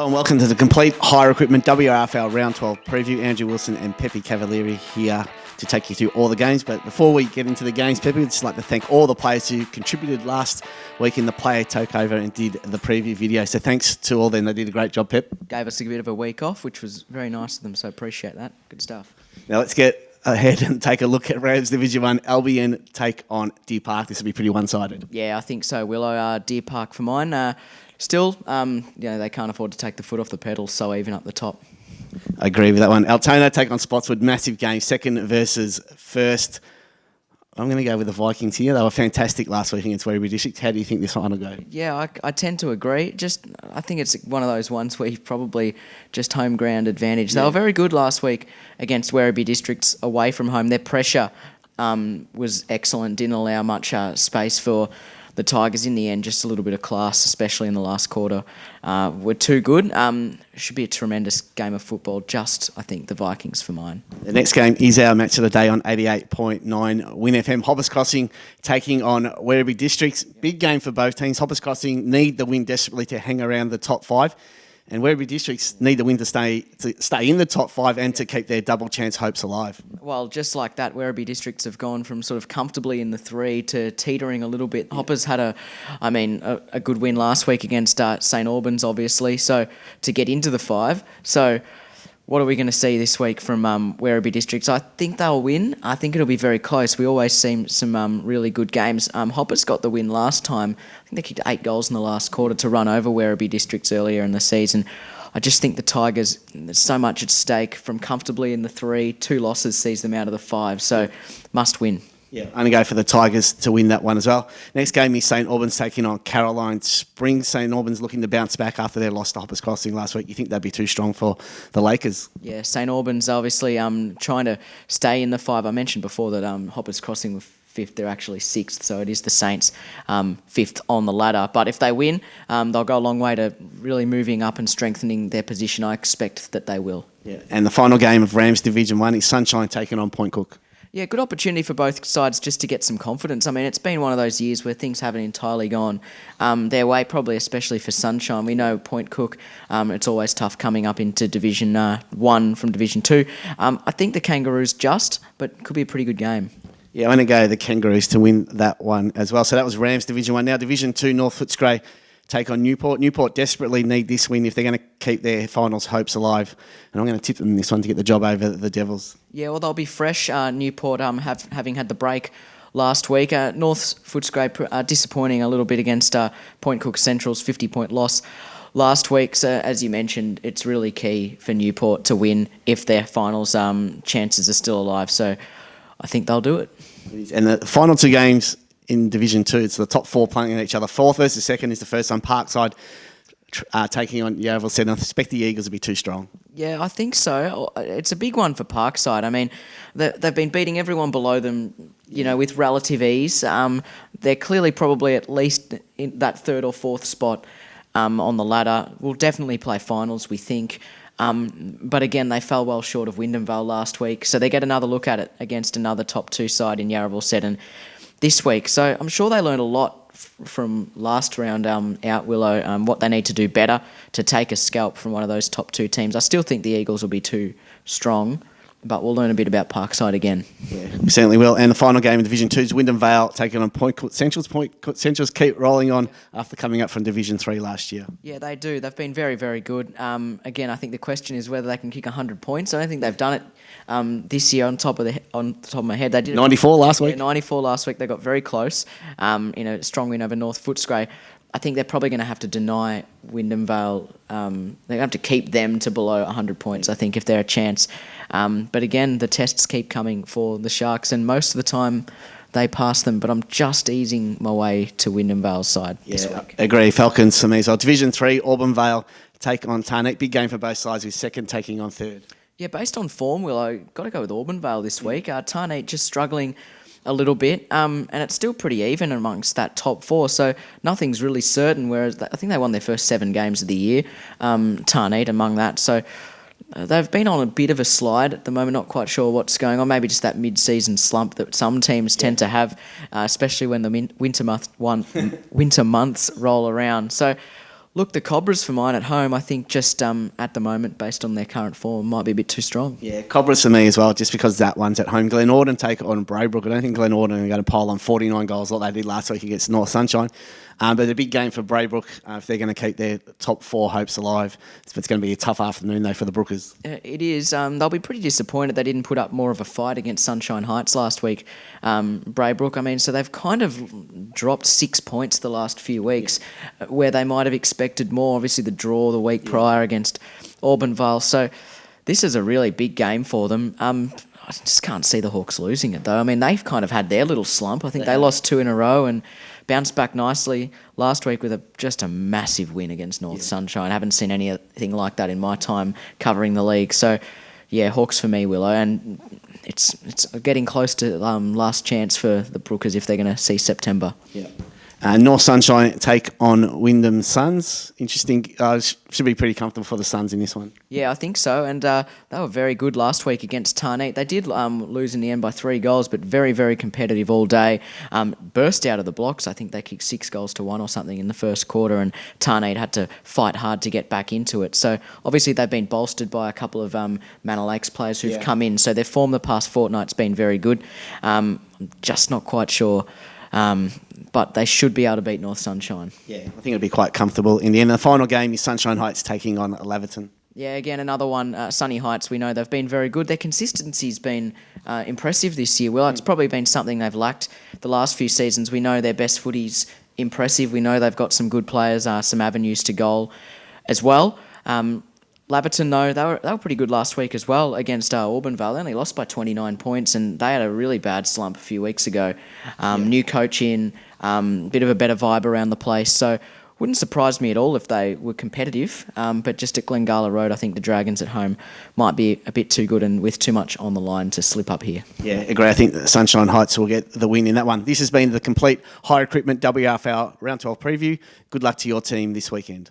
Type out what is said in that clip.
Hello and welcome to the Complete Hire Equipment WRFL Round 12 preview. Andrew Wilson and Pepe Cavalieri here to take you through all the games. But before we get into the games, Pepe, we'd just like to thank all the players who contributed last week in the player takeover and did the preview video. So thanks to all them. They did a great job, Pep. Gave us a bit of a week off, which was very nice of them, so appreciate that. Good stuff. Now let's get ahead and take a look at Rams Division 1 Albion take on DPark. This will be pretty one-sided. Yeah, I think so, Willow. DPark for mine. Still, they can't afford to take the foot off the pedal, so even up the top. I agree with that one. Altona take on Spotswood. Massive game. Second versus first. I'm going to go with the Vikings here. They were fantastic last week against Werribee District. How do you think this one will go? Yeah, I tend to agree. I think it's one of those ones where you've probably just home ground advantage. They were very good last week against Werribee Districts away from home. Their pressure was excellent. Didn't allow much space for the Tigers in the end. Just a little bit of class, especially in the last quarter, were too good. Should be a tremendous game of football. I think the Vikings for mine. The next game is our match of the day on 88.9 WinFM. Hoppers Crossing taking on Werribee Districts. Big game for both teams. Hoppers Crossing need the win desperately to hang around the top five. And Werribee Districts need the win to stay in the top five and to keep their double chance hopes alive. Well, just like that, Werribee Districts have gone from sort of comfortably in the three to teetering a little bit. Yeah. Hoppers had a good win last week against St Albans, obviously, so to get into the five. So what are we going to see this week from Werribee Districts? I think they'll win. I think it'll be very close. We always see some really good games. Hoppers got the win last time. I think they kicked 8 goals in the last quarter to run over Werribee Districts earlier in the season. I just think the Tigers, there's so much at stake from comfortably in the 3. 2 losses sees them out of the 5, so must win. Yeah, I'm going to go for the Tigers to win that one as well. Next game is St Albans taking on Caroline Springs. St Albans looking to bounce back after their loss to Hoppers Crossing last week. You think they'd be too strong for the Lakers? Yeah, St Albans obviously trying to stay in the 5. I mentioned before that Hoppers Crossing were 5th. They're actually 6th, so it is the Saints 5th on the ladder. But if they win, they'll go a long way to really moving up and strengthening their position. I expect that they will. Yeah, and the final game of Rams Division 1 is Sunshine taking on Point Cook. Yeah, good opportunity for both sides just to get some confidence. I mean, it's been one of those years where things haven't entirely gone their way, probably especially for Sunshine. We know Point Cook, it's always tough coming up into Division 1 from Division 2. I think the Kangaroos but could be a pretty good game. Yeah, I'm going to go the Kangaroos to win that one as well. So that was Rams Division 1. Now Division 2, North Footscray take on Newport. Newport desperately need this win if they're going to keep their finals hopes alive. And I'm going to tip them in this one to get the job over the Devils. Yeah, well, they'll be fresh. Newport having had the break last week. North Footscray disappointing a little bit against Point Cook Central's 50-point loss last week. So as you mentioned, it's really key for Newport to win if their finals chances are still alive. So I think they'll do it. And the final 2 games in Division 2, it's the top 4 playing each other. 4th versus 2nd is the first one. Parkside taking on Edenvale. I suspect the Eagles will be too strong. Yeah, I think so. It's a big one for Parkside. I mean, they've been beating everyone below them, with relative ease. They're clearly probably at least in that 3rd or 4th spot on the ladder. Will definitely play finals, we think. But again, they fell well short of Edenvale last week, so they get another look at it against another top 2 side in Werribee this week. So I'm sure they learned a lot from last round out, Willow, what they need to do better to take a scalp from one of those top 2 teams. I still think the Eagles will be too strong, but we'll learn a bit about Parkside again. Yeah, we certainly will. And the final game in Division 2 is Windham Vail taking on Point Cook Centrals. Point Cook Centrals keep rolling on after coming up from Division 3 last year. Yeah, they do. They've been very, very good. Again, I think the question is whether they can kick 100 points. I don't think they've done it this year on top of my head. They did 94 last week. Yeah, 94 last week. They got very close. Strong win over North Footscray. I think they're probably going to have to deny Windham Vale. They're going to have to keep them to below 100 points, I think, if they're a chance. But again, the tests keep coming for the Sharks, and most of the time they pass them. But I'm just easing my way to Windham Vale's side this week. Agree. Falcons for me as well. Division 3, Auburn Vail take on Tarneit. Big game for both sides with 2nd taking on 3rd. Yeah, based on form, I've got to go with Auburn Vale this week. Tarneit just struggling a little bit, and it's still pretty even amongst that top 4, so nothing's really certain, whereas I think they won their first 7 games of the year, Tarneit among that, so they've been on a bit of a slide at the moment, not quite sure what's going on, maybe just that mid-season slump that some teams tend to have, especially when the winter months roll around, so Look, the Cobras for mine at home, I think just at the moment, based on their current form, might be a bit too strong. Yeah, Cobras for me as well, just because that one's at home. Glen Ord take on Braybrook. I don't think Glen Ord are going to pile on 49 goals like they did last week against North Sunshine. But a big game for Braybrook if they're going to keep their top 4 hopes alive. It's going to be a tough afternoon, though, for the Brookers. It is. They'll be pretty disappointed they didn't put up more of a fight against Sunshine Heights last week. Braybrook, I mean, so they've kind of dropped 6 points the last few weeks where they might have expected more. Obviously, the draw the week prior against Auburn Vail. So this is a really big game for them. I just can't see the Hawks losing it, though. I mean, they've kind of had their little slump. I think they lost 2 in a row and bounced back nicely last week with just a massive win against North Sunshine. I haven't seen anything like that in my time covering the league. So, yeah, Hawks for me, Willow. And it's getting close to last chance for the Brookers if they're going to see September. Yeah. North Sunshine take on Windham Suns. Interesting. Should be pretty comfortable for the Suns in this one. Yeah, I think so. And they were very good last week against Tarneet. They did lose in the end by 3 goals, but very, very competitive all day. Burst out of the blocks. I think they kicked 6 goals to 1 or something in the first quarter, and Tarneet had to fight hard to get back into it. So obviously they've been bolstered by a couple of Manor Lakes players who've come in. So their form the past fortnight's been very good. I'm just not quite sure. But they should be able to beat North Sunshine. Yeah, I think it'll be quite comfortable. In the end, the final game is Sunshine Heights taking on Laverton. Yeah, again, another one, Sunny Heights, we know they've been very good. Their consistency's been impressive this year. Well, it's probably been something they've lacked the last few seasons. We know their best footy's impressive. We know they've got some good players, some avenues to goal as well. Laverton, though, they were pretty good last week as well against Auburn Vail. They only lost by 29 points, and they had a really bad slump a few weeks ago. New coach in, bit of a better vibe around the place. So wouldn't surprise me at all if they were competitive. But just at Glengala Road, I think the Dragons at home might be a bit too good and with too much on the line to slip up here. Yeah, agree. I think Sunshine Heights will get the win in that one. This has been the complete high recruitment WRFL Round 12 preview. Good luck to your team this weekend.